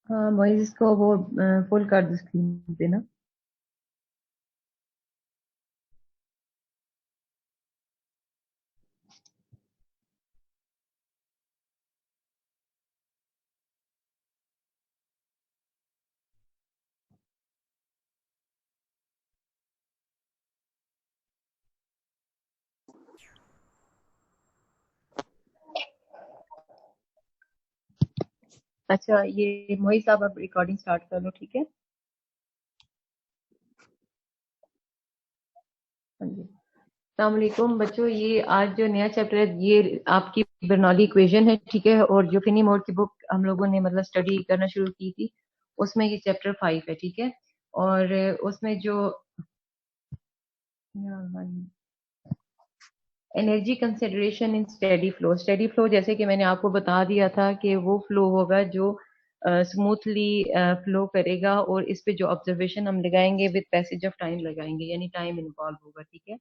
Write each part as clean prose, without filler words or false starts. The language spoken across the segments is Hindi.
हाँ वही, इसको वो फुल कर दो स्क्रीन पे ना। अच्छा, ये मोहित साहब अब रिकॉर्डिंग स्टार्ट कर लो, ठीक है। हाँ जी। अस्सलामुअलैकुम बच्चों, ये आज जो नया चैप्टर है ये आपकी बर्नौली इक्वेशन है, ठीक है। और जो फिनी मोड की बुक हम लोगों ने मतलब स्टडी करना शुरू की थी, उसमें ये चैप्टर 5 है, ठीक है। और उसमें जो energy consideration in steady flow, जैसे कि मैंने आपको बता दिया था कि वो फ्लो होगा जो स्मूथली फ्लो करेगा, और इस पे जो ऑब्जर्वेशन हम लगाएंगे विद पैसेज ऑफ टाइम लगाएंगे, यानी टाइम इन्वॉल्व होगा, ठीक है।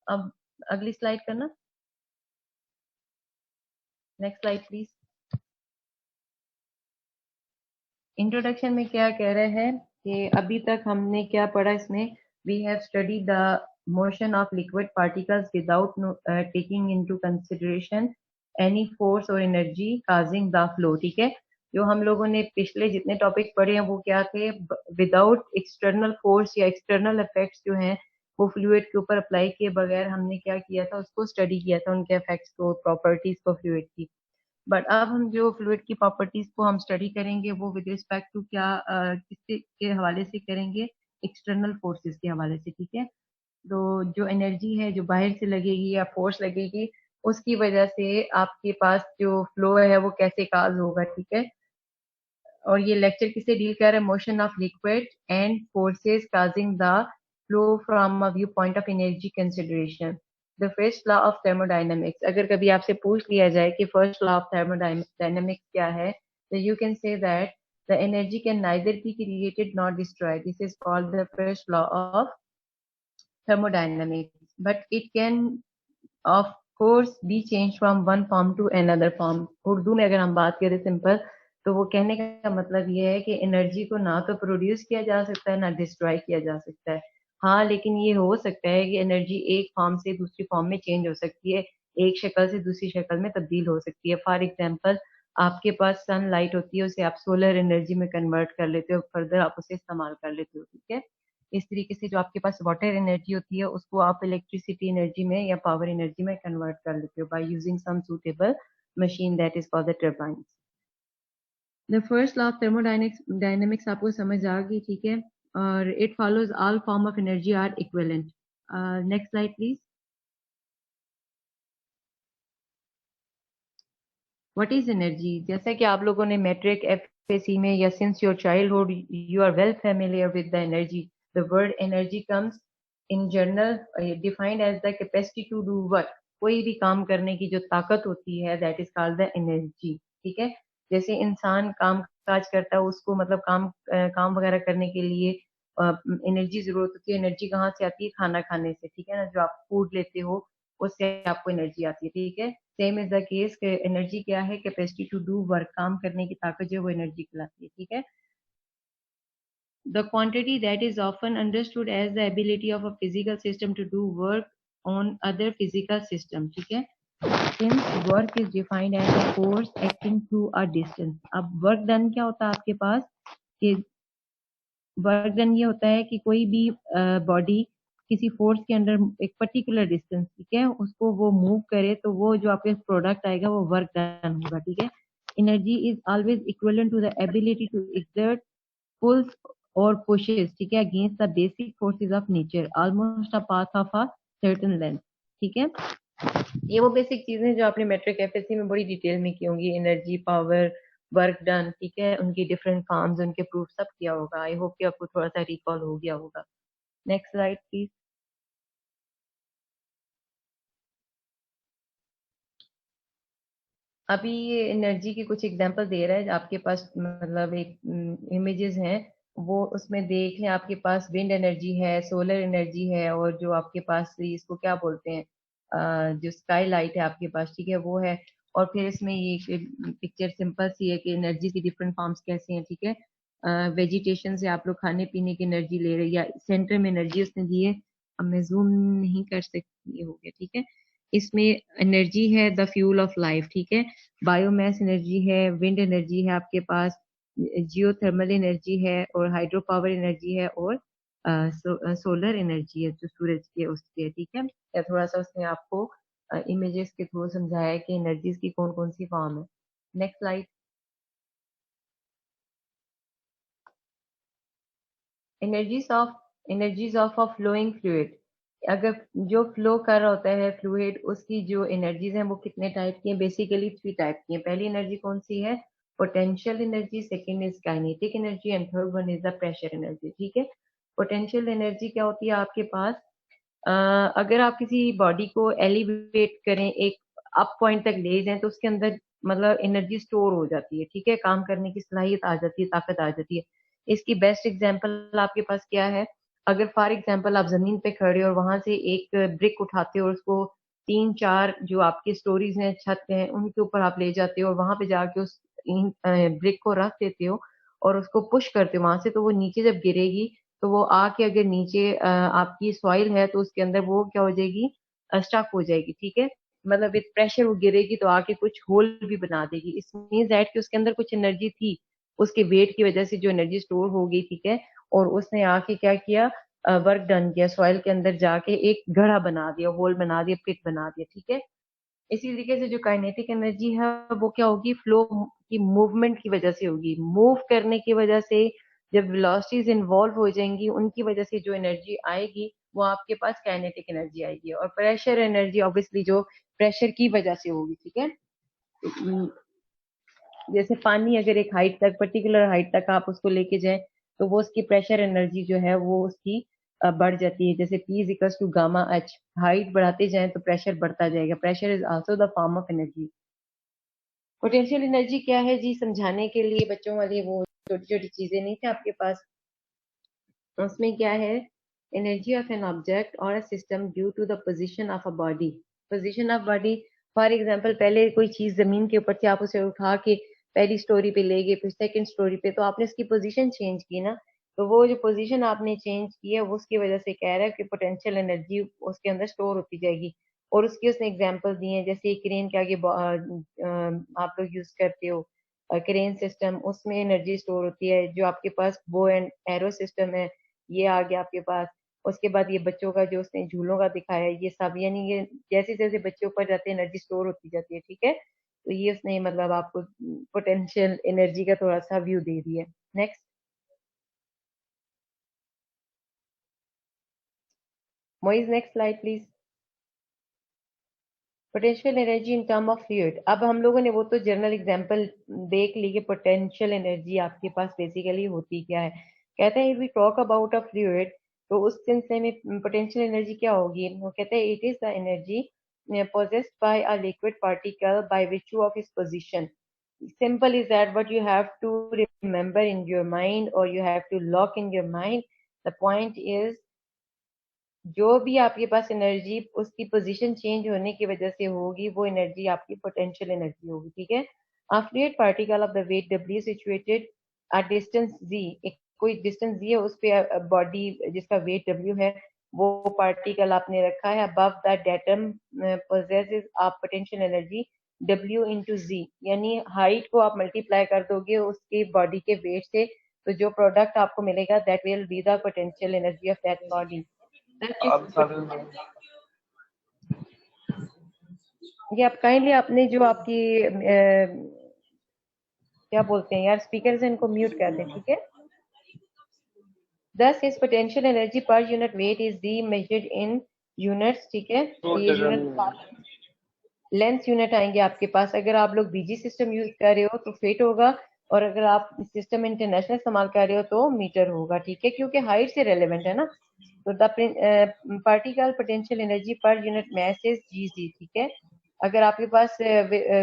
अब अगली स्लाइड करना, नेक्स्ट स्लाइड प्लीज। इंट्रोडक्शन में क्या कह रहे हैं कि अभी तक हमने क्या पढ़ा इसमें, we have study the motion of liquid particles without taking into consideration any force और एनर्जी काजिंग द फ्लो, ठीक है। जो हम लोगों ने पिछले जितने टॉपिक पढ़े हैं वो क्या थे, विदाउट एक्सटर्नल फोर्स या एक्सटर्नल इफेक्ट्स जो हैं वो फ्लूइड के ऊपर अप्लाई किए बगैर हमने क्या किया था, उसको स्टडी किया था, उनके इफेक्ट्स को, प्रॉपर्टीज को फ्लूइड की। बट अब हम जो फ्लूइड की प्रॉपर्टीज को हम स्टडी करेंगे वो विद रिस्पेक्ट टू क्या, किसके के हवाले से करेंगे, एक्सटर्नल फोर्सेस के हवाले से, ठीक है। तो जो एनर्जी है जो बाहर से लगेगी या फोर्स लगेगी, उसकी वजह से आपके पास जो फ्लो है वो कैसे काज होगा, ठीक है। और ये लेक्चर किसे डील कर रहा है, motion of liquid and forces causing the flow from a view point of energy consideration, the first law of thermodynamics. अगर कभी आपसे पूछ लिया जाए कि फर्स्ट लॉ ऑफ थर्मोडायनेमिक्स क्या है, तो you can say that the energy can neither be created not destroyed, this is called the first law of thermodynamics, but it can of course be changed from one form to another form। Urdu में अगर हम बात करें सिंपल, तो वो कहने का मतलब ये है कि एनर्जी को ना तो प्रोड्यूस किया जा सकता है ना डिस्ट्रॉय किया जा सकता है। हाँ, लेकिन ये हो सकता है कि एनर्जी एक फॉर्म से दूसरी फॉर्म में चेंज हो सकती है, एक शक्ल से दूसरी शक्ल में तब्दील हो सकती है। फॉर एग्जाम्पल, आपके पास सनलाइट होती है, उसे आप सोलर एनर्जी में कन्वर्ट कर लेते हो, फर्दर आप उसे इस्तेमाल कर लेते हो, ठीक है। इस तरीके से जो आपके पास वाटर एनर्जी होती है उसको आप इलेक्ट्रिसिटी एनर्जी में या पावर एनर्जी में कन्वर्ट कर लेते हो by using some suitable machine that is called the turbine. The first law of thermodynamics dynamics आपको समझ आ गई, ठीक है। और it follows all form of energy are equivalent. Next slide please. What is energy, जैसा कि आप लोगों ने मैट्रिक एफएसी में या since your childhood you are well familiar with the energy, the word energy comes in general defined as the capacity to do work, कोई भी काम करने की जो ताकत होती है that is called the energy, ठीक है। जैसे इंसान काम काज करता है, उसको मतलब काम वगैरह करने के लिए एनर्जी जरूरत होती है। एनर्जी कहाँ से आती है, खाना खाने से, ठीक है ना। जो आप फूड लेते हो उससे आपको एनर्जी आती है, ठीक है। Same is the case, energy क्या है, कैपेसिटी टू डू वर्क, काम करने की ताकत जो है वो एनर्जी कहलाती है, ठीक है। The quantity that is often understood as the ability of a physical system to do work on other physical system, ठीक है। Since work is defined as a force acting through a distance, अब वर्क डन क्या होता है आपके पास, कि वर्क डन ये होता है कि कोई भी बॉडी किसी फोर्स के अंडर एक पर्टिकुलर डिस्टेंस, ठीक है, उसको वो मूव करे तो वो जो आपके प्रोडक्ट आएगा वो वर्क डन होगा, ठीक है। Energy is always equivalent to the ability to exert pulls और पुशेस, ठीक है, against the basic forces of nature almost a path of a certain length, ठीक है। ये वो बेसिक चीजें जो आपने मेट्रिक एफएससी में बड़ी डिटेल में की होंगी, एनर्जी, पावर, वर्क डन, ठीक है, उनकी डिफरेंट फॉर्म्स, उनके प्रूफ सब किया होगा। आई होप कि आपको थोड़ा सा रिकॉल हो गया होगा। Next slide please. अभी ये एनर्जी की कुछ एग्जांपल दे रहा है आपके पास, मतलब एक इमेजेस हैं, वो उसमें देख लें। आपके पास विंड एनर्जी है, सोलर एनर्जी है, और जो आपके पास इसको क्या बोलते हैं, जो स्काई लाइट है आपके पास, ठीक है, वो है। और फिर इसमें ये पिक्चर सिंपल सी है कि एनर्जी की डिफरेंट फॉर्म्स कैसे हैं, ठीक है। वेजिटेशन से आप लोग खाने पीने की एनर्जी ले रहे हैं, या सेंटर में एनर्जी उसने दी है, अब मैं जूम नहीं कर सकती, ये हो गया, ठीक है। इसमें एनर्जी है द फ्यूल ऑफ लाइफ, ठीक है। बायोमास एनर्जी है, विंड एनर्जी है आपके पास, जियोथर्मल एनर्जी है, और हाइड्रो पावर एनर्जी है, और सोलर एनर्जी है जो सूरज की है उसकी है, ठीक है। या थोड़ा सा उसने आपको इमेजेस के थ्रू समझाया है कि एनर्जीज की कौन कौन सी फॉर्म है। Next slide. Energies of a flowing fluid. अगर जो फ्लो कर रहा होता है फ्लूइड, उसकी जो एनर्जीज हैं वो कितने टाइप की हैं? बेसिकली 3 टाइप की हैं। पहली एनर्जी कौन सी है? Potential energy, second is kinetic energy, and third one is the pressure energy, ठीक है। पोटेंशियल एनर्जी क्या होती है आपके पास? अगर आप किसी बॉडी को एलिवेट करें, एक अप पॉइंट तक ले जाएं, तो उसके अंदर मतलब एनर्जी स्टोर हो जाती है, ठीक है। काम करने की सलाहियत आ जाती है, ताकत आ जाती है। इसकी बेस्ट एग्जांपल आपके पास क्या है? अगर फॉर एग्जांपल आप जमीन पे खड़े हो और वहां से एक ब्रिक उठाते हो और उसको 3-4 जो आपकी स्टोरीज हैं छत पे हैं उनके ऊपर आप ले जाते हो और वहां पे जाके उस ब्रिक को रख देते हो और उसको पुश करते हो वहां से, तो वो नीचे जब गिरेगी तो वो आके अगर नीचे आपकी सॉइल है तो उसके अंदर वो क्या हो जाएगी? स्टक हो जाएगी, ठीक है। मतलब विद प्रेशर वो गिरेगी तो आके कुछ होल भी बना देगी। इस मीन्स दैट कि उसके अंदर कुछ एनर्जी थी, उसके वेट की वजह से जो एनर्जी स्टोर हो गई, ठीक है। और उसने आके क्या किया? वर्क डन किया, सॉइल के अंदर जाके एक गड्ढा बना दिया, होल बना दिया, पिट बना दिया, ठीक है। इसी तरीके से जो काइनेटिक एनर्जी है वो क्या होगी? फ्लो की मूवमेंट की वजह से होगी, मूव करने की वजह से जब वेलोसिटीज इन्वॉल्व हो जाएंगी उनकी वजह से जो एनर्जी आएगी वो आपके पास काइनेटिक एनर्जी आएगी। और प्रेशर एनर्जी ऑब्वियसली जो प्रेशर की वजह से होगी, ठीक है। जैसे पानी अगर एक हाइट तक, पर्टिकुलर हाइट तक आप उसको लेके जाएं तो वो उसकी प्रेशर एनर्जी जो है वो उसकी बढ़ जाती है। जैसे P is equals to gamma h, height बढ़ाते जाएं तो प्रेशर बढ़ता जाएगा। Pressure is also the form of energy. Potential energy क्या है जी? समझाने के लिए बच्चों वाली वो छोटी छोटी चीजें नहीं थे आपके पास, उसमें क्या है? एनर्जी ऑफ एन ऑब्जेक्ट और a system due to the position of a body. Position of body, for example पहले कोई चीज जमीन के ऊपर थी, आप उसे उठा के पहली स्टोरी पे ले गए, फिर सेकंड स्टोरी पे, तो आपने उसकी पोजीशन चेंज की ना। तो वो जो पोजीशन आपने चेंज की है वो उसकी वजह से कह रहा है कि पोटेंशियल एनर्जी उसके अंदर स्टोर होती जाएगी। और उसकी उसने एग्जांपल दी है, जैसे क्रेन के आगे आप लोग यूज करते हो क्रेन सिस्टम, उसमें एनर्जी स्टोर होती है। जो आपके पास बो एंड एरो सिस्टम है ये आ गया आपके पास। उसके बाद ये बच्चों का जो उसने झूलों का दिखाया है, ये सब यानी ये जैसे जैसे बच्चे ऊपर जाते हैं एनर्जी स्टोर होती जाती है, ठीक है। तो ये उसने मतलब आपको पोटेंशियल एनर्जी का थोड़ा सा व्यू दे दिया। Next Moiz, next slide please. Potential energy in term of fluid. अब हम लोगों ने वो तो जनरल एग्जांपल देख ली कि पोटेंशियल एनर्जी आपके पास बेसिकली होती क्या है। कहते हैं if we talk about a fluid, तो उस सिलसिले में पोटेंशियल एनर्जी क्या होगी? वो कहते हैं it is the energy possessed by a liquid particle by virtue of its position. Simple is that what you have to remember in your mind, or you have to lock in your mind. The point is जो भी आपके पास एनर्जी उसकी पोजीशन चेंज होने की वजह से होगी वो एनर्जी आपकी पोटेंशियल एनर्जी होगी, ठीक है। A fluid particle of the weight W situated at distance Z, एक कोई डिस्टेंस Z है उस पे बॉडी जिसका वेट W है, वो पार्टिकल आपने रखा है above the datum possesses a potential energy W into Z, यानी हाइट को आप मल्टीप्लाई कर दोगे उसकी बॉडी के वेट से, तो जो प्रोडक्ट आपको मिलेगा that will be the potential energy of that body. ये आप काइंडली आपने जो आपकी क्या बोलते हैं यार, स्पीकर से इनको म्यूट कर दें, ठीक है। दस is potential energy per unit wait is the measured in units, ठीक है। ये यूनिट लेंथ यूनिट आएंगे आपके पास। अगर आप लोग बीजी सिस्टम यूज कर रहे हो तो फीट होगा, और अगर आप सिस्टम इंटरनेशनल इस्तेमाल कर रहे हो तो मीटर होगा, ठीक है, क्योंकि हाइट से रेलेवेंट है ना। तो the particle potential energy per unit mass is g, ठीक है। अगर आपके पास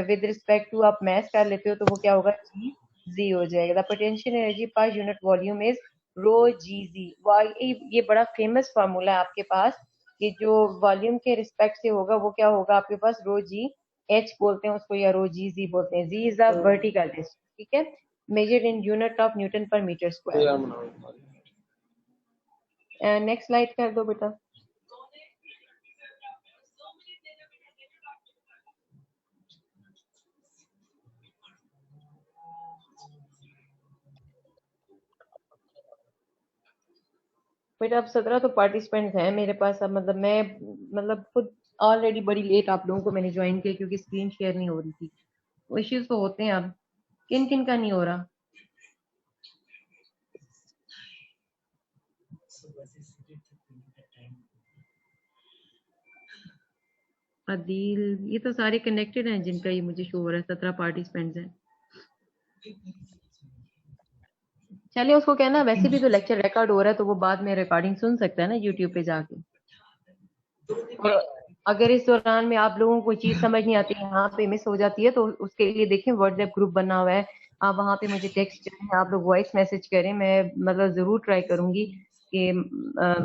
विद रिस्पेक्ट टू आप मैथ कर लेते हो तो वो क्या होगा? जी हो जाएगा। The potential energy per unit volume is rho g. ये बड़ा फेमस फार्मूला है आपके पास कि जो वॉल्यूम के रिस्पेक्ट से होगा वो क्या होगा आपके पास? रो जी एच बोलते हैं उसको, या रो जी जी बोलते हैं। जी इज द वर्टिकल डिस्टेंस, ठीक है, measured in unit of Newton per metre square. Next slide कर दो बेटा। बेटा अब 17 तो पार्टिसिपेंट्स हैं मेरे पास। अब मतलब मैं मतलब खुद ऑलरेडी बड़ी लेट आप लोगों को मैंने ज्वाइन किया क्योंकि स्क्रीन शेयर नहीं हो रही थी। वो इश्यूज तो होते हैं। अब किन किन का नहीं हो रहा? अदील, ये तो सारे कनेक्टेड हैं जिनका ये मुझे शो हो रहा है। 17 पार्टिसिपेंट्स हैं। चलिए उसको कहना, वैसे भी तो लेक्चर रिकॉर्ड हो रहा है तो वो बाद में रिकॉर्डिंग सुन सकता है ना यूट्यूब पे जाके। और अगर इस दौरान में आप लोगों को कोई चीज समझ नहीं आती, यहाँ पे मिस हो जाती है, तो उसके लिए देखें व्हाट्सएप ग्रुप बना हुआ है। आप वहाँ पे मुझे टेक्स्ट करें, आप लोग वॉइस मैसेज करें। मैं मतलब जरूर ट्राई करूंगी कि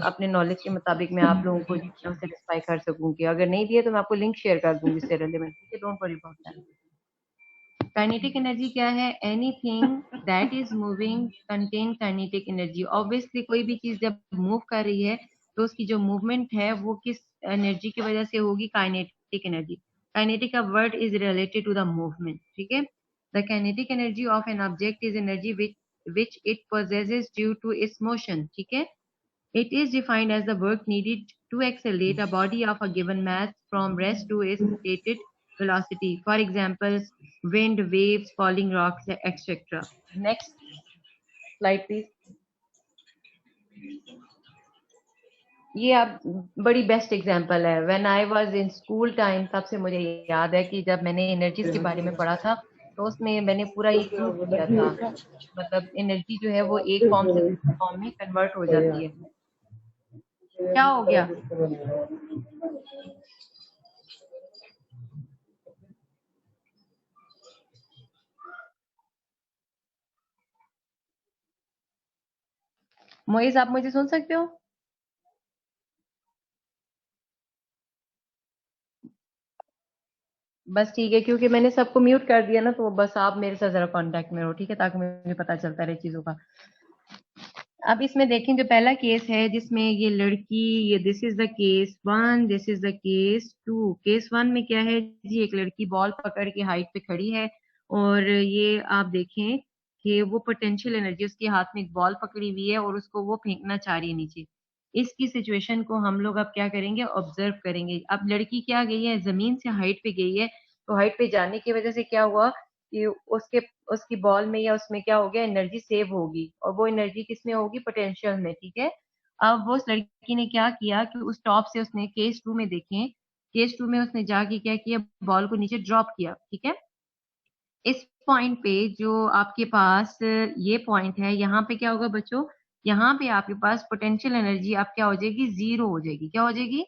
अपने नॉलेज के मुताबिक मैं आप लोगों को सेटिस्फाई कर सकूंगी। अगर नहीं दिए तो मैं आपको लिंक शेयर कर दूंगी इससे रिलेवेंट, ठीक है? Don't worry about that. Kinetic energy क्या है? Anything that is moving contain kinetic energy. Obviously कोई भी चीज जब मूव कर रही है तो उसकी जो मूवमेंट है वो किस एनर्जी की वजह से होगी? Kinetic energy. काइनेटिक का word is related to the movement, ठीक है? The kinetic energy of an object is energy which it possesses due to its motion, ठीक है? It is defined as the work needed to accelerate a body of a given mass from rest to its stated velocity. For example, wind, waves, falling rocks, etc. Next slide, please. ये आप बड़ी बेस्ट एग्जांपल है। When I was in school time, तब से मुझे याद है कि जब मैंने एनर्जीज के बारे में पढ़ा था तो उसमें मैंने पूरा ये प्रूव किया था। मतलब एनर्जी जो है वो एक फॉर्म से दूसरे फॉर्म में कन्वर्ट हो जाती है। क्या हो गया? मोइज, आप मुझे सुन सकते हो? बस ठीक है, क्योंकि मैंने सबको म्यूट कर दिया ना, तो बस आप मेरे साथ जरा कांटेक्ट में रहो, ठीक है, ताकि मुझे पता चलता रहे चीजों का। अब इसमें देखें, जो पहला केस है जिसमें ये लड़की, ये this is the case one, this is the case two. Case one में क्या है जी? एक लड़की बॉल पकड़ के हाइट पे खड़ी है और ये आप देखें कि वो पोटेंशियल एनर्जी, उसके हाथ में एक बॉल पकड़ी हुई है और उसको वो फेंकना चाह रही है नीचे। इसकी सिचुएशन को हम लोग अब क्या करेंगे? ऑब्जर्व करेंगे। अब लड़की क्या गई है? जमीन से हाइट पे गई है, तो हाइट पे जाने की वजह से क्या हुआ कि उसके उसकी बॉल में या उसमें क्या हो गया? एनर्जी सेव होगी, और वो एनर्जी किसमें होगी? पोटेंशियल में, ठीक है? अब वो उस लड़की ने क्या किया कि उस टॉप से उसने, केस टू में देखें, केस टू में उसने जाके क्या किया? बॉल को नीचे ड्रॉप किया, ठीक है? इस पॉइंट पे जो आपके पास ये पॉइंट है, यहाँ पे क्या होगा बच्चों? यहाँ पे आपके पास पोटेंशियल एनर्जी आप क्या हो जाएगी? जीरो हो जाएगी। क्या हो जाएगी?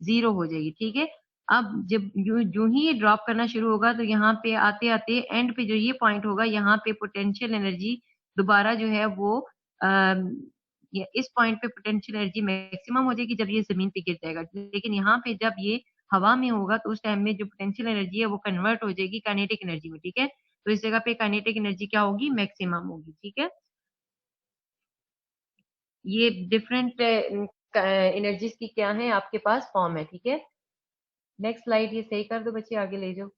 जीरो हो जाएगी, ठीक है? अब जब जो ही ये ड्रॉप करना शुरू होगा तो यहाँ पे आते आते एंड पे जो ये पॉइंट होगा, यहाँ पे पोटेंशियल एनर्जी दोबारा जो है वो इस पॉइंट पे पोटेंशियल एनर्जी मैक्सिमम हो जाएगी जब ये जमीन पे गिर जाएगा। लेकिन यहाँ पे जब ये हवा में होगा तो उस टाइम में जो पोटेंशियल एनर्जी है वो कन्वर्ट हो जाएगी काइनेटिक एनर्जी में, ठीक है? तो इस जगह पे काइनेटिक एनर्जी क्या होगी? मैक्सिमम होगी, ठीक है? ये डिफरेंट एनर्जीज की क्या है आपके पास फॉर्म है, ठीक है? नेक्स्ट स्लाइड, ये सही कर दो बच्चे, आगे ले जाओ।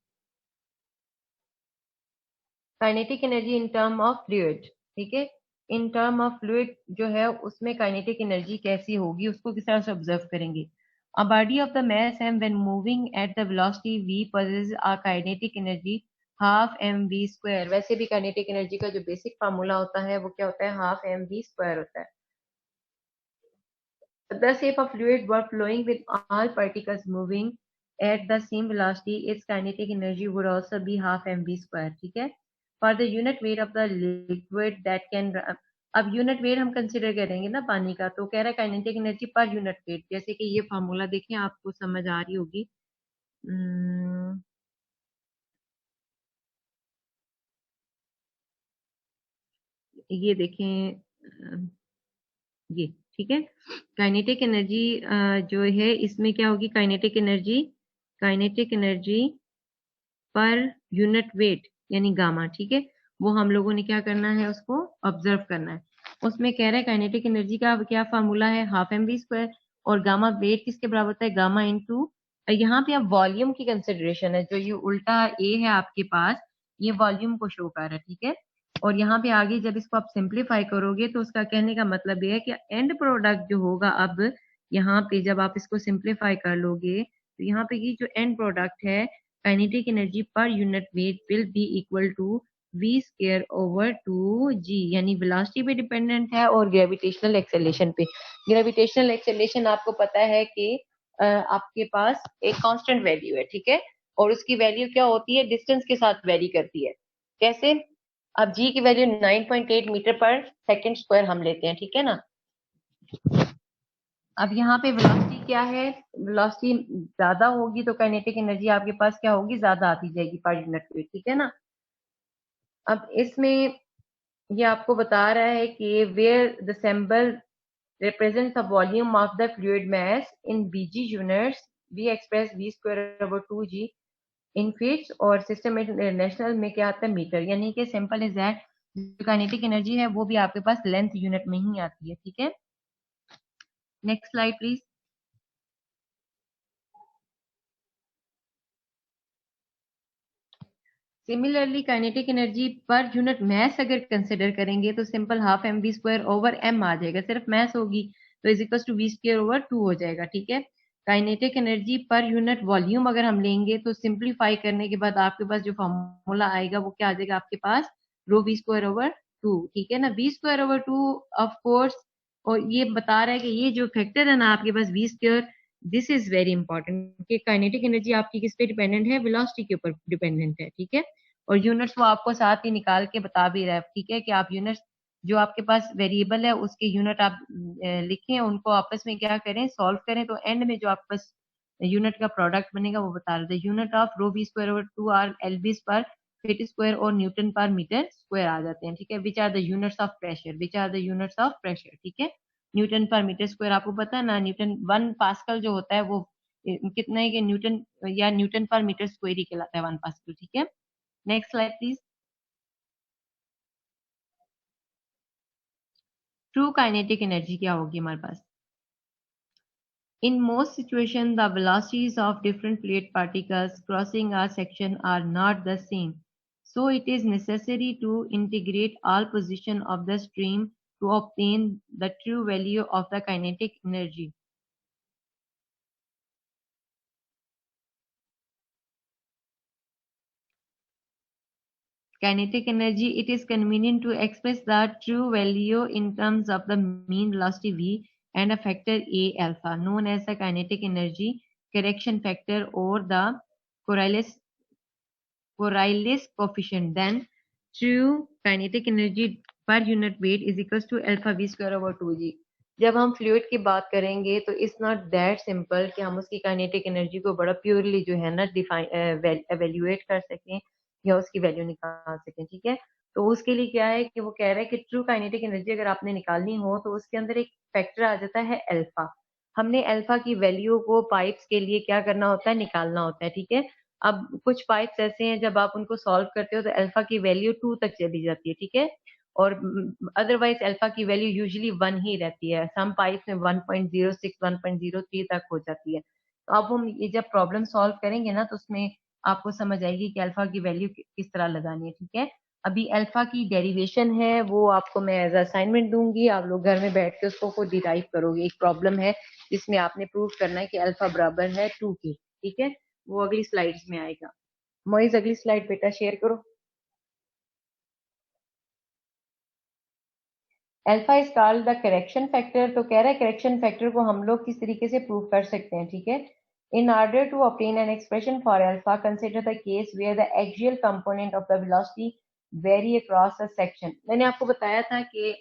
Kinetic energy in term of fluid, ठीक है? इन टर्म ऑफ फ्लूइड जो है उसमें काइनेटिक एनर्जी कैसी होगी उसको किस तरह से ऑब्जर्व करेंगे। A body of the mass m when moving at the velocity v possesses a kinetic energy half m v square. वैसे भी काइनेटिक एनर्जी का जो बेसिक फार्मूला होता है वो क्या होता है? हाफ एम वी स्क्वायर होता है। Thus, if a fluid were flowing with all particles moving at the same velocity, its kinetic energy would also be half mv square, ठीक है? For the unit weight of the liquid that can, अब यूनिट वेट हम कंसिडर करेंगे ना पानी का, तो कह रहा है kinetic energy per unit wait. जैसे कि ये फार्मूला देखें, आपको समझ आ रही होगी। ये देखें, ये ठीक है। काइनेटिक एनर्जी जो है इसमें क्या होगी? Kinetic energy per unit wait यानी गामा, ठीक है, वो हम लोगों ने क्या करना है, उसको ऑब्जर्व करना है। उसमें कह रहा है काइनेटिक एनर्जी का क्या फार्मूला है, हाफ एम वी स्क्वायर, और गामा वेट किसके बराबर होता है, गामा इंटू, यहाँ पे अब वॉल्यूम की कंसिडरेशन है, जो ये उल्टा ए है आपके पास, ये वॉल्यूम को शो कर रहा है, ठीक है। और यहाँ पे आगे जब इसको आप सिंप्लीफाई करोगे तो उसका कहने का मतलब ये है कि एंड प्रोडक्ट जो होगा, अब यहाँ पे जब आप इसको सिंप्लीफाई कर लोगे तो यहाँ पे ये जो एंड प्रोडक्ट है, kinetic energy per unit weight will be equal to v square over 2g, यानी वेलोसिटी पे डिपेंडेंट है और ग्रेविटेशनल एक्सेलेरेशन पे। ग्रेविटेशनल एक्सेलेरेशन आपको पता है कि आपके पास एक कांस्टेंट वैल्यू है, ठीक है, और उसकी वैल्यू क्या होती है, डिस्टेंस के साथ वेरी करती है। कैसे, अब जी की वैल्यू 9.8 मीटर पर सेकंड स्क्वायर हम लेते हैं, ठीक है ना। अब यहाँ पे वेलोसिटी क्या है, वेलोसिटी ज्यादा होगी तो काइनेटिक एनर्जी आपके पास क्या होगी, ज्यादा आती जाएगी पर यूनिट वेट, ठीक है ना। अब इसमें ये आपको बता रहा है कि where the symbol represents the volume of the fluid mass in bg units, we express v square over 2g in feats, और सिस्टम इंटरनेशनल में क्या आता है, मीटर, यानी कि सिंपल इज दैट जो काइनेटिक एनर्जी है वो भी आपके पास लेंथ यूनिट में ही आती है, ठीक है। Next slide please. Similarly kinetic energy per unit mass अगर कंसिडर करेंगे तो simple half m v square over m आ जाएगा, सिर्फ मैस होगी तो is equal to v square over 2 हो जाएगा, ठीक है। Kinetic energy per unit volume अगर हम लेंगे तो सिंप्लीफाई करने के बाद आपके पास जो फॉर्मूला आएगा वो क्या आ जाएगा आपके पास, रो वी स्क्वायर ओवर 2, ठीक है ना। V square over 2 of course, और ये बता रहा है कि ये जो फैक्टर है ना आपके पास v square, this is very important कि काइनेटिक एनर्जी आपकी किस पे डिपेंडेंट है, वेलोसिटी के ऊपर डिपेंडेंट है, ठीक है। और यूनिट्स वो आपको साथ ही निकाल के बता भी रहा है, ठीक है, कि आप यूनिट्स जो आपके पास वेरिएबल है उसके यूनिट आप लिखें, उनको आपस में क्या करें, सॉल्व करें, तो एंड में जो आपके पास यूनिट का प्रोडक्ट बनेगा वो बता रहे थे। Unit of rho b square over 2 are l b per feet square और न्यूटन पर मीटर स्क्वायर आ जाते हैं, ठीक है। Which are the units of pressure, which are the units of pressure, ठीक है। न्यूटन पर मीटर स्क्वायर आपको पता है ना, न्यूटन 1 पास्कल जो होता है वो कितने के न्यूटन, या न्यूटन पर मीटर स्क्वायर ही कहलाता है 1 पास्कल, ठीक है। Next slide please. True kinetic energy क्या होगी हमारे पास, in most situations the velocities of different fluid particles crossing a section are not the same, so it is necessary to integrate all position of the stream to obtain the true value of the kinetic energy. Kinetic energy, it is convenient to express the true value in terms of the mean velocity v and a factor a alpha known as the kinetic energy correction factor or the Coriolis coefficient. Then true kinetic energy per unit weight is equals to alpha v square over 2g. जब हम फ्लूइड की बात करेंगे तो इट्स नॉट दैट सिंपल कि हम उसकी काइनेटिक एनर्जी को बड़ा प्योरली जो है ना डिफाइन एवेल्युएट कर सकें या उसकी वैल्यू निकाल सकें, ठीक है। तो उसके लिए क्या है कि वो कह रहा है कि ट्रू काइनेटिक एनर्जी अगर आपने निकालनी हो तो उसके अंदर एक फैक्टर आ जाता है अल्फा। हमने अल्फा की वैल्यू को पाइप्स के लिए क्या करना होता है, निकालना होता है, ठीक है। अब कुछ पाइप्स ऐसे हैं जब आप उनको सॉल्व करते हो तो अल्फा की वैल्यू 2 तक चली जाती है, ठीक है, और अदरवाइज अल्फा की वैल्यू यूजुअली 1 ही रहती है। सम पाइप्स में 1.06 1.03 तक हो जाती है। तो अब हम ये जब प्रॉब्लम सॉल्व करेंगे ना तो उसमें आपको समझ आएगी कि अल्फा की वैल्यू किस तरह लगानी है, ठीक है। अभी अल्फा की डेरिवेशन है वो आपको मैं एज असाइनमेंट दूंगी, आप लोग घर में बैठ के उसको खुद डिराइव करोगे। एक प्रॉब्लम है जिसमें आपने प्रूव करना है कि अल्फा बराबर है 2 की, ठीक है। वो अगली स्लाइड्स में आएगा। मोइज अगली स्लाइड बेटा शेयर करो। Alpha is called the correction factor, तो कह रहा है करेक्शन फैक्टर को हम लोग किस तरीके से प्रूव कर सकते हैं, ठीक है। In order to obtain an expression for alpha consider the case where the axial component of the velocity vary across a section. मैंने आपको बताया था कि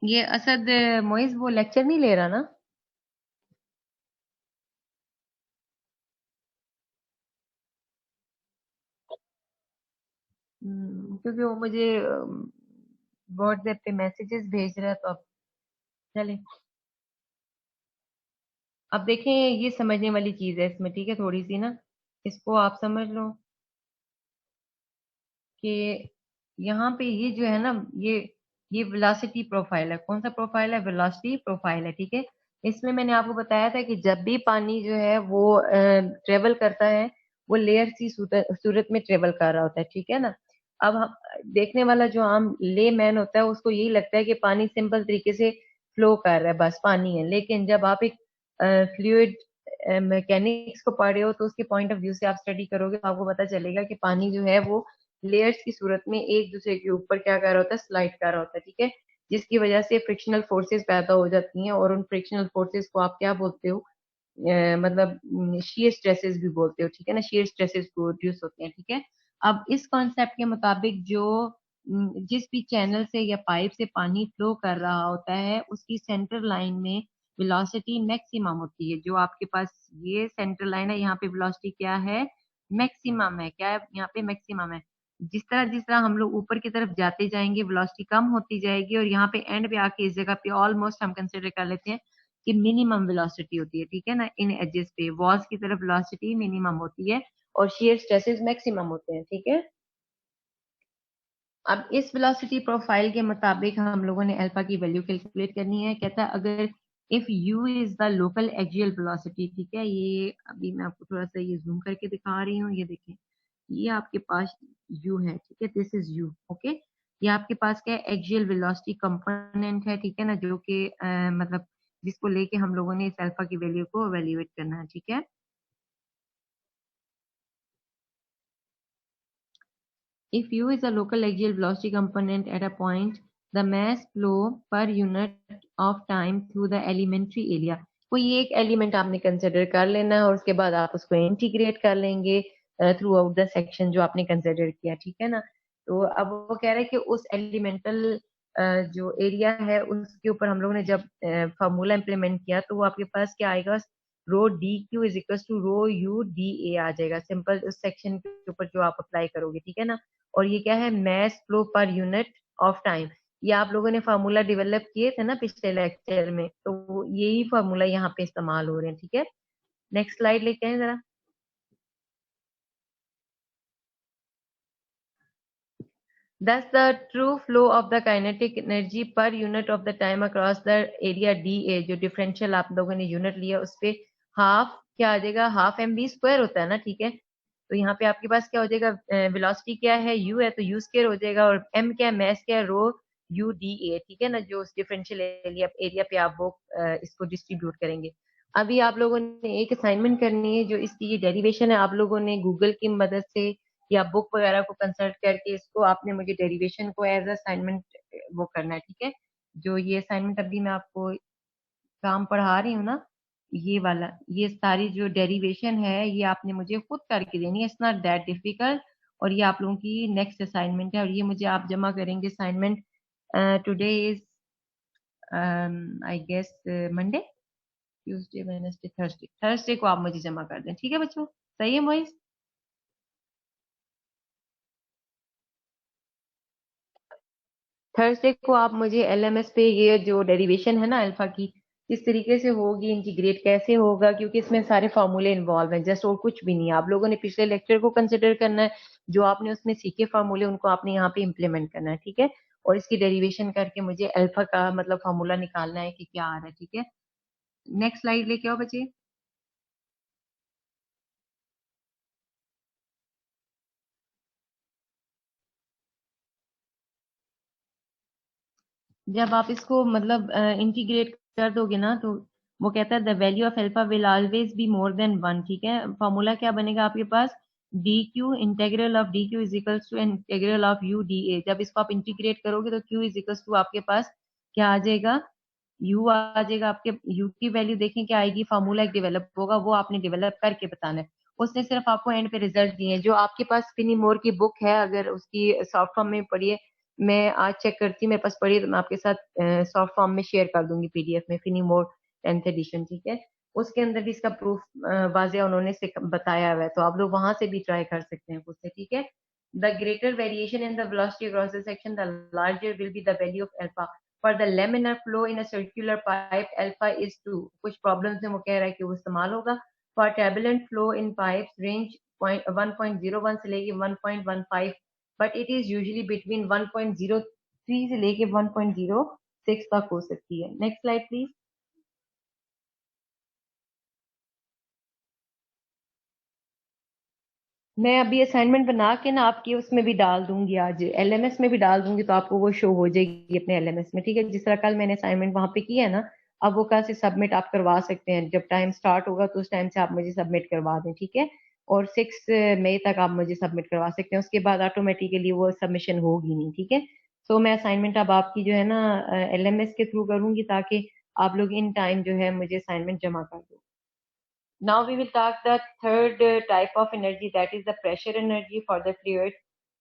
ये असद मोइज वो लेक्चर नहीं ले रहा ना। क्योंकि वो मुझे व्हाट्सएप पे मैसेजेस भेज रहा है, तो अब चले। अब देखें, ये समझने वाली चीज है इसमें, ठीक है, थोड़ी सी ना, इसको आप समझ लो कि यहाँ पे ये जो है ना, ये वेलोसिटी प्रोफाइल है। कौन सा प्रोफाइल है? वेलोसिटी प्रोफाइल है, ठीक है। इसमें मैंने आपको बताया था कि जब भी पानी जो है वो ट्रेवल करता है, वो लेयर की सूरत में ट्रेवल कर रहा होता है, ठीक है ना। अब हम देखने वाला जो आम ले मैन होता है, उसको यही लगता है कि पानी सिंपल तरीके से फ्लो कर रहा है, बस पानी है। लेकिन जब आप एक फ्लूइड मैकेनिक्स को पढ़ रहे हो, तो उसके पॉइंट ऑफ व्यू से आप स्टडी करोगे, तो आपको पता चलेगा कि पानी जो है वो लेयर्स की सूरत में एक दूसरे के ऊपर क्या कर रहा होता है, स्लाइड कर रहा होता है, ठीक है। जिसकी वजह से फ्रिक्शनल फोर्सेस पैदा हो जाती हैं, और उन फ्रिक्शनल फोर्सेस को आप क्या बोलते हो, मतलब shear स्ट्रेसेस भी बोलते हो, ठीक है ना। shear स्ट्रेसेस प्रोड्यूस होते हैं, ठीक है। अब इस कॉन्सेप्ट के मुताबिक जो जिस भी चैनल से या पाइप से पानी फ्लो कर रहा होता है, उसकी सेंटर लाइन में वेलोसिटी मैक्सिमम होती है। जो आपके पास ये सेंटर लाइन है, यहाँ पे वेलोसिटी क्या है, मैक्सिमम है। क्या है यहाँ पे? मैक्सिमम है। जिस तरह हम लोग ऊपर की तरफ जाते जाएंगे, वेलोसिटी कम होती जाएगी, और यहाँ पे एंड पे आके इस जगह पे ऑलमोस्ट हम कंसिडर कर लेते हैं कि मिनिमम वेलोसिटी होती है, ठीक है ना। इन एजेस पे वॉल्स की तरफ वेलोसिटी मिनिमम होती है, और शियर स्ट्रेसेस मैक्सिमम होते हैं, ठीक है। अब इस वेलोसिटी प्रोफाइल के मुताबिक हम लोगों ने अल्फा की वैल्यू कैलकुलेट करनी है। कहता है अगर if u is the local axial velocity, ठीक है, ये अभी मैं आपको थोड़ा सा ये जूम करके दिखा रही हूँ, ये देखें, ये आपके पास u है, ठीक है, दिस इज u, ओके। ये आपके पास क्या है, एक्सियल वेलोसिटी कंपोनेंट है, ठीक है ना, जो कि मतलब जिसको लेके हम लोगों ने इस अल्फा की वैल्यू को एवेल्युएट करना है, ठीक है। If u is a local axial velocity component at a point, the mass flow per unit of time through the elementary area, कोई एक एलिमेंट आपने कंसिडर कर लेना है, और उसके बाद आप उसको इंटीग्रेट कर लेंगे थ्रू आउट द सेक्शन जो आपने कंसिडर किया, ठीक है ना। तो अब वो कह रहे हैं कि उस एलिमेंटल जो एरिया है, उसके ऊपर हम लोगों ने जब फॉर्मूला इम्प्लीमेंट किया, तो वो आपके पास क्या आएगा, rho d q is equal to rho u d A आ जाएगा, सिंपल उस सेक्शन के ऊपर जो आप अप्लाई करोगे, ठीक है ना। और ये क्या है, mass flow per unit of time. ये आप लोगों ने फार्मूला डेवलप किए थे ना पिछले लेक्चर में, तो यही फार्मूला यहाँ पे इस्तेमाल हो रहे हैं, ठीक है। नेक्स्ट स्लाइड लेते हैं जरा। Thus, the true flow of the kinetic energy per unit of the time across the area dA, जो डिफरेंशियल आप लोगों ने यूनिट लिया, उस पे हाफ क्या आ जाएगा, हाफ एम बी स्क्वायर होता है ना, ठीक है। तो यहाँ पे आपके पास क्या हो जाएगा, वेलोसिटी क्या है, u है, तो u स्क्वायर हो जाएगा, और m क्या है, मैस क्या है, रो u डी ए, ठीक है ना। जो उस डिफरेंशियल एरिया एरिया पे आप वो इसको डिस्ट्रीब्यूट करेंगे। अभी आप लोगों ने एक असाइनमेंट करनी है, जो इसकी ये डेरिवेशन है, आप लोगों ने गूगल की मदद से या बुक वगैरह को कंसल्ट करके इसको आपने मुझे डेरिवेशन को एज असाइनमेंट वो करना है, ठीक है। जो ये असाइनमेंट अभी मैं आपको काम पढ़ा रही हूँ ना, ये वाला, ये सारी जो डेरिवेशन है, ये आपने मुझे खुद करके देनी है, इट्स नॉट दैट डिफिकल्ट। और ये आप लोगों की नेक्स्ट असाइनमेंट है, और ये मुझे आप जमा करेंगे assignment, today is I guess Monday, Tuesday, Wednesday, Thursday, Thursday को आप मुझे जमा कर दें, ठीक है बच्चों। सही है मोइस? थर्सडे को आप मुझे एलएमएस पे ये जो डेरिवेशन है ना अल्फा की, किस तरीके से होगी, इंटीग्रेट कैसे होगा, क्योंकि इसमें सारे फार्मूले इन्वॉल्व हैं, जस्ट और कुछ भी नहीं है। आप लोगों ने पिछले लेक्चर को कंसिडर करना है, जो आपने उसमें सीखे फार्मूले उनको आपने यहाँ पे इम्प्लीमेंट करना है, ठीक है। और इसकी डेरिवेशन करके मुझे अल्फा का मतलब फार्मूला निकालना है कि क्या आ रहा है, ठीक है। नेक्स्ट स्लाइड लेके आओ बच्चे। जब आप इसको मतलब इंटीग्रेट कर दोगे ना, तो वो कहता है the value of alpha will always be more than one, ठीक है। फॉर्मूला क्या बनेगा आपके पास, d q integral of d q is equals to integral of u d A. जब इसको आप इंटीग्रेट करोगे, तो क्यू इज इक्वल्स टू आपके पास क्या आ जाएगा, यू आ जाएगा। आपके यू की वैल्यू देखें क्या आएगी, फार्मूला एक डेवलप होगा, वो आपने डेवलप करके बताना है। उसने सिर्फ आपको एंड पे रिजल्ट दिए हैं। जो आपके पास फिनी मोर की बुक है, अगर उसकी सॉफ्ट फॉर्म में पढ़िए, मैं आज चेक करती हूँ, मेरे पास पड़ी है, तो मैं आपके साथ सॉफ्ट फॉर्म में शेयर कर दूंगी पीडीएफ में, फिनी मोर 10th एडिशन, ठीक है। उसके अंदर भी इसका प्रूफ वाजिया उन्होंने से बताया हुआ है, तो आप लोग वहां से भी ट्राई कर सकते हैं उससे, ठीक है। The greater variation in the velocity across the section, the larger will be the value of alpha. for the laminar flow in a circular pipe alpha is 2. कुछ प्रॉब्लम्स में वो कह रहा है कि वो इस्तेमाल होगा. For turbulent flow in pipes range 1.01 से लेके 1.15, but it is usually between 1.03 से लेके 1.06 तक हो सकती है. Next slide please. मैं अभी असाइनमेंट बना के ना आपकी उसमें भी डाल दूंगी, आज एलएमएस में भी डाल दूंगी, तो आपको वो शो हो जाएगी अपने एलएमएस में. ठीक है, जिस तरह कल मैंने असाइनमेंट वहां पे किया है ना, अब वो कल से सबमिट आप करवा सकते हैं. जब टाइम स्टार्ट होगा तो उस टाइम से आप मुझे सबमिट करवा दें. ठीक है, और 6 मई तक आप मुझे सबमिट करवा सकते हैं. उसके बाद ऑटोमेटिकली वो सबमिशन होगी नहीं. ठीक है, तो मैं असाइनमेंट अब आपकी जो है ना एलएमएस के थ्रू करूंगी, ताकि आप लोग इन टाइम जो है मुझे असाइनमेंट जमा कर दो. Now we will talk the third type of energy, that is the pressure energy for the fluid.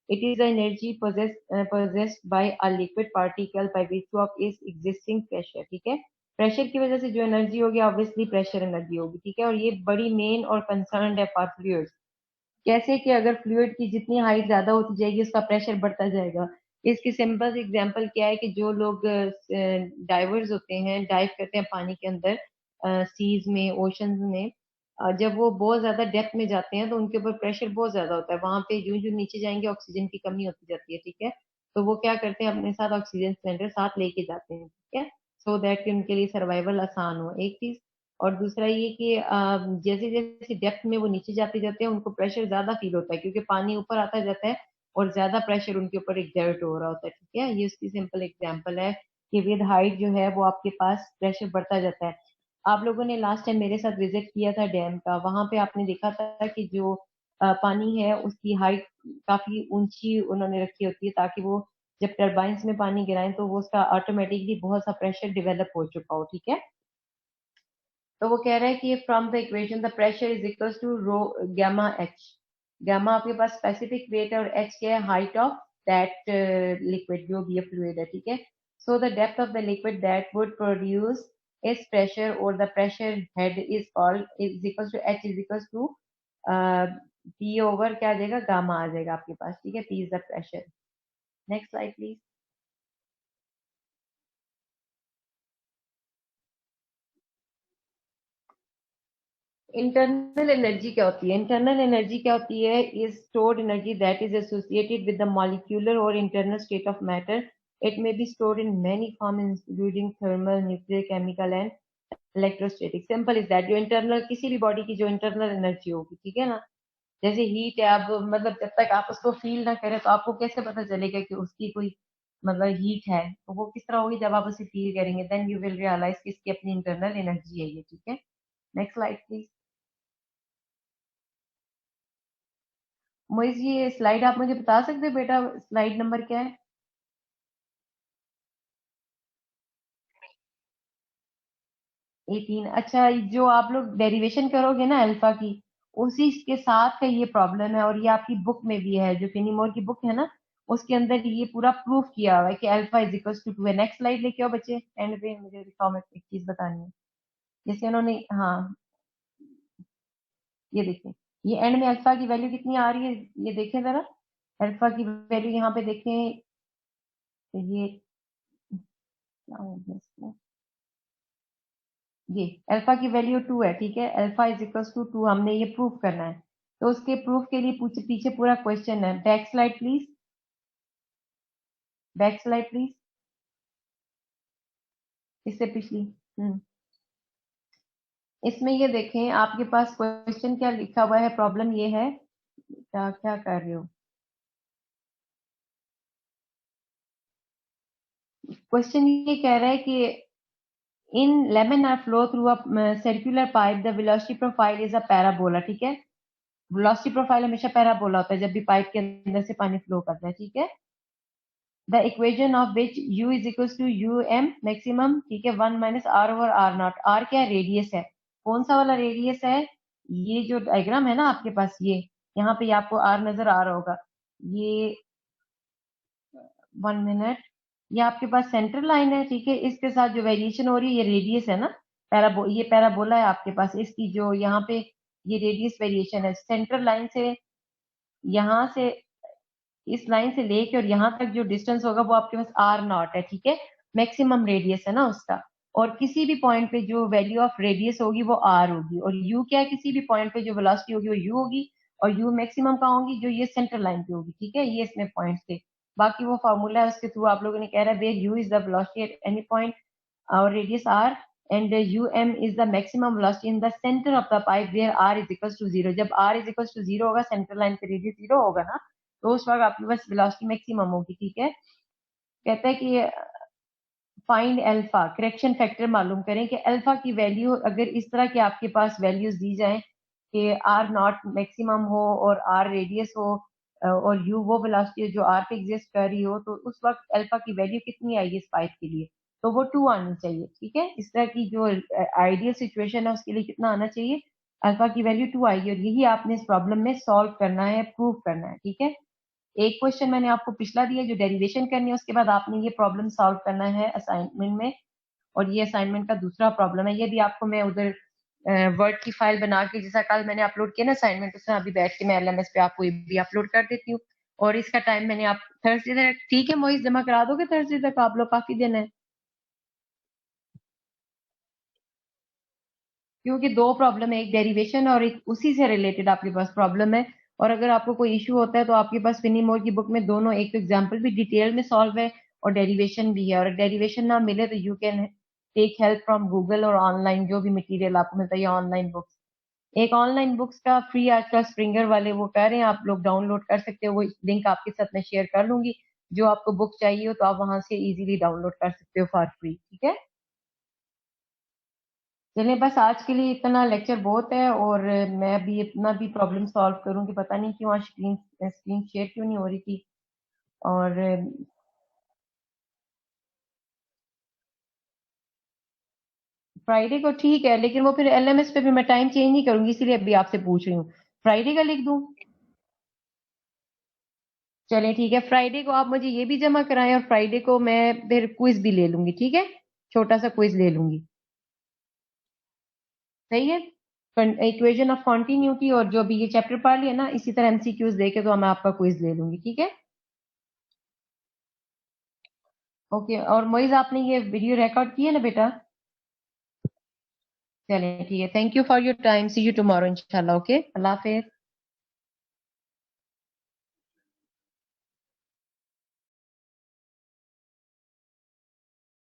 It is the energy possessed by a liquid particle by virtue of its existing pressure. ठीक है, प्रेशर की वजह से जो एनर्जी होगी ऑब्वियसली प्रेशर एनर्जी होगी. ठीक है, और ये बड़ी मेन और कंसर्न है फॉर फ्लूइड्स. कैसे कि अगर फ्लूइड की जितनी हाइट ज्यादा होती जाएगी उसका प्रेशर बढ़ता जाएगा. इसकी सिंपल एग्जांपल क्या है कि जो लोग डाइवर्स होते हैं, डाइव करते हैं पानी के अंदर, सीज में, ओशंस में, जब वो बहुत ज्यादा डेप्थ में जाते हैं तो उनके ऊपर प्रेशर बहुत ज्यादा होता है. वहां पे जो जो नीचे जाएंगे ऑक्सीजन की कमी होती जाती है. ठीक है, तो वो क्या करते हैं, अपने साथ ऑक्सीजन सिलेंडर साथ लेके जाते हैं. ठीक है, सो दैट कि उनके लिए सर्वाइवल आसान हो, एक चीज. और दूसरा ये कि जैसे जैसे डेप्थ में वो नीचे जाते जाते हैं उनको प्रेशर ज्यादा फील होता है, क्योंकि पानी ऊपर आता जाता है और ज्यादा प्रेशर उनके ऊपर एग्जर्ट हो रहा होता है. ठीक है, ये उसकी सिंपल एग्जांपल है कि विद हाइट जो है वो आपके पास प्रेशर बढ़ता जाता है. आप लोगों ने लास्ट टाइम मेरे साथ विजिट किया था डैम का, वहां पे आपने देखा था कि जो पानी है उसकी हाइट काफी ऊंची उन्होंने रखी होती है, ताकि वो जब टर्बाइंस में पानी गिराएं तो वो उसका ऑटोमेटिकली बहुत सा प्रेशर डेवलप हो चुका हो. ठीक है, तो वो कह रहा है कि from the equation the pressure is equal to rho gamma h. Gamma आपके पास स्पेसिफिक वेट है और एच क्या है, हाइट ऑफ दैट लिक्विड, जो भी है फ्लूइड है. ठीक है, so the depth of the liquid that would produce इस प्रेशर और the pressure head is called is equal to H is equal to P over क्या आ जाएगा, गामा आ जाएगा आपके पास. ठीक है, p is the pressure. Next slide please. Internal energy क्या होती है? इंटरनल एनर्जी क्या होती है? Is stored energy that is associated with the molecular और internal state of matter. It may be stored in many form including thermal, nuclear, chemical and electrostatic. Simple is that, जो इंटरनल किसी भी बॉडी की जो इंटरनल एनर्जी होगी, ठीक है ना, जैसे हीट है, अब मतलब जब तक आप उसको फील ना करें तो आपको कैसे पता चलेगा कि उसकी कोई मतलब हीट है? तो वो किस तरह होगी, जब आप उसे फील करेंगे, देन यू विल रियलाइज कि इसकी अपनी इंटरनल एनर्जी है ये. ठीक है, नेक्स्ट स्लाइड प्लीज. मोइज ये स्लाइड आप मुझे बता सकते हो बेटा, स्लाइड नंबर क्या है? 18. अच्छा, जो आप लोग डेरिवेशन करोगे ना अल्फा की, उसी के साथ का ये प्रॉब्लम है, और ये आपकी बुक में भी है, जो फिनीमोर की बुक है ना, उसके अंदर ये पूरा प्रूफ किया हुआ है कि अल्फा इज इक्वल टू 2 है. नेक्स्ट स्लाइड लेके आओ बच्चे, एंड पे मुझे दिखाओ, मैं एक चीज बतानी है. जैसे उन्होंने, हाँ, ये देखिए, ये एंड में अल्फा की वैल्यू कितनी आ रही है, ये देखें जरा. अल्फा की वैल्यू यहाँ पे देखें, ये क्या हो गया इसको? ये अल्फा की वैल्यू 2 है. ठीक है, अल्फा इज इक्वल टू 2, हमने ये प्रूफ करना है. तो उसके प्रूफ के लिए पीछे पूरा क्वेश्चन है. Back slide please, back slide please, इससे पिछली. हम्म, इसमें ये देखें, आपके पास क्वेश्चन क्या लिखा हुआ है, प्रॉब्लम ये है, क्या क्या कर रहे हो. क्वेश्चन ये कह रहा है कि इन laminar flow through a circular pipe the velocity profile is a parabola. ठीक है, वेलोसिटी प्रोफाइल हमेशा पैराबोला होता है जब भी पाइप के अंदर से पानी फ्लो करता है. ठीक है, the equation of which u is equal to u m maximum. ठीक है, 1 - r/r0. r क्या है, रेडियस है. कौन सा वाला रेडियस है? ये जो डायग्राम है ना आपके पास, ये यहाँ पे आपको r नजर आ रहा होगा, ये 1 मिनट, ये आपके पास सेंट्रल लाइन है. ठीक है, इसके साथ जो वेरिएशन हो रही है ये रेडियस है ना, ये पैराबोला है आपके पास, इसकी जो यहाँ पे ये रेडियस वेरिएशन है सेंट्रल लाइन से, यहाँ से, इस लाइन से लेके और यहाँ तक जो डिस्टेंस होगा वो आपके पास r नॉट है. ठीक है, मैक्सिमम रेडियस है ना उसका, और किसी भी पॉइंट पे जो वैल्यू ऑफ रेडियस होगी वो आर होगी, और यू क्या है, किसी भी पॉइंट पे जो वेलोसिटी होगी वो यू होगी, और यू मैक्सिमम कहाँ होगी, जो ये सेंटर लाइन पे होगी, ठीक है, ये इसमें पॉइंट्स थे। बाकी वो फार्मूला है उसके थ्रू आप लोगों ने कह रहा है where u is the velocity at any point और radius r and um is the maximum velocity in the center of the pipe where r is equals to 0। जब r is equals to 0 होगा, सेंटर लाइन पे रेडियस 0 होगा ना, तो उस वक्त आपके पास वेलोसिटी मैक्सिमम होगी, ठीक है। कहता है कि फाइंड अल्फा, करेक्शन फैक्टर मालूम करें कि अल्फा की वैल्यू अगर इस तरह की आपके पास वैल्यूज दी जाएं कि आर नॉट मैक्सिमम हो और आर रेडियस हो और यू वो वेलोसिटी जो आर पे एग्जिस्ट कर रही हो, तो उस वक्त अल्फा की वैल्यू कितनी आएगी इस पाइप के लिए, तो वो 2 आनी चाहिए, ठीक है। इस तरह की जो आइडियल सिचुएशन है उसके लिए कितना आना चाहिए, अल्फा की वैल्यू 2 आएगी, और यही आपने इस प्रॉब्लम में सॉल्व करना है, प्रूव करना है, ठीक है। एक क्वेश्चन मैंने आपको पिछला दिया जो डेरिवेशन करनी है, उसके बाद आपने ये प्रॉब्लम सॉल्व करना है असाइनमेंट में, और ये असाइनमेंट का दूसरा प्रॉब्लम है। ये भी आपको मैं उधर वर्ड की फाइल बना के, जैसा कल मैंने अपलोड किया ना असाइनमेंट, उसमें अभी बैठ के मैं एलएमएस पे आपको ये भी अपलोड कर देती हूँ। और इसका टाइम मैंने आप थर्सडे तक, ठीक है मोइस, जमा करा दोगे थर्सडे तक, आप लोग काफी दिन है, क्योंकि दो प्रॉब्लम है, एक डेरिवेशन और एक उसी से रिलेटेड आपके पास प्रॉब्लम है। और अगर आपको कोई इशू होता है तो आपके पास फिनी मोर की बुक में दोनों, एक एग्जाम्पल भी डिटेल में सॉल्व है और डेरिवेशन भी है, और डेरिवेशन ना मिले तो you can take help from Google और ऑनलाइन जो भी मटेरियल आपको मिलता है, ऑनलाइन बुक्स, एक ऑनलाइन बुक्स का फ्री आजकल स्प्रिंगर वाले वो कह रहे हैं आप लोग डाउनलोड कर सकते हो, वो लिंक आपके साथ मैं शेयर कर लूंगी, जो आपको बुक चाहिए हो तो आप वहां से इजीली डाउनलोड कर सकते हो फॉर फ्री, ठीक है। चलिए बस आज के लिए इतना, लेक्चर बहुत है, और मैं अभी अपना भी प्रॉब्लम सॉल्व करूंगी, पता नहीं क्यों आज स्क्रीन स्क्रीन शेयर क्यों नहीं हो रही थी। और फ्राइडे को ठीक है, लेकिन वो फिर एलएमएस पे भी मैं टाइम चेंज नहीं करूंगी, इसीलिए अभी आपसे पूछ रही हूँ, फ्राइडे का लिख दूं। चलिए ठीक है, फ्राइडे को आप मुझे ये भी जमा कराएं, और फ्राइडे को मैं फिर क्विज भी ले लूंगी, ठीक है, छोटा सा क्विज ले लूंगी, सही है। इक्वेशन ऑफ कॉन्टिन्यूटी और जो भी ये चैप्टर पढ़ लिया ना, इसी तरह एमसीक्यूज देके तो मैं आपका क्विज ले लूंगी, ठीक है। ओके, और मोइज आपने ये वीडियो रिकॉर्ड की है ना बेटा। चलिए ठीक है, thank you for your time, see you tomorrow इंशाल्लाह, ओके, अल्लाह हाफिज।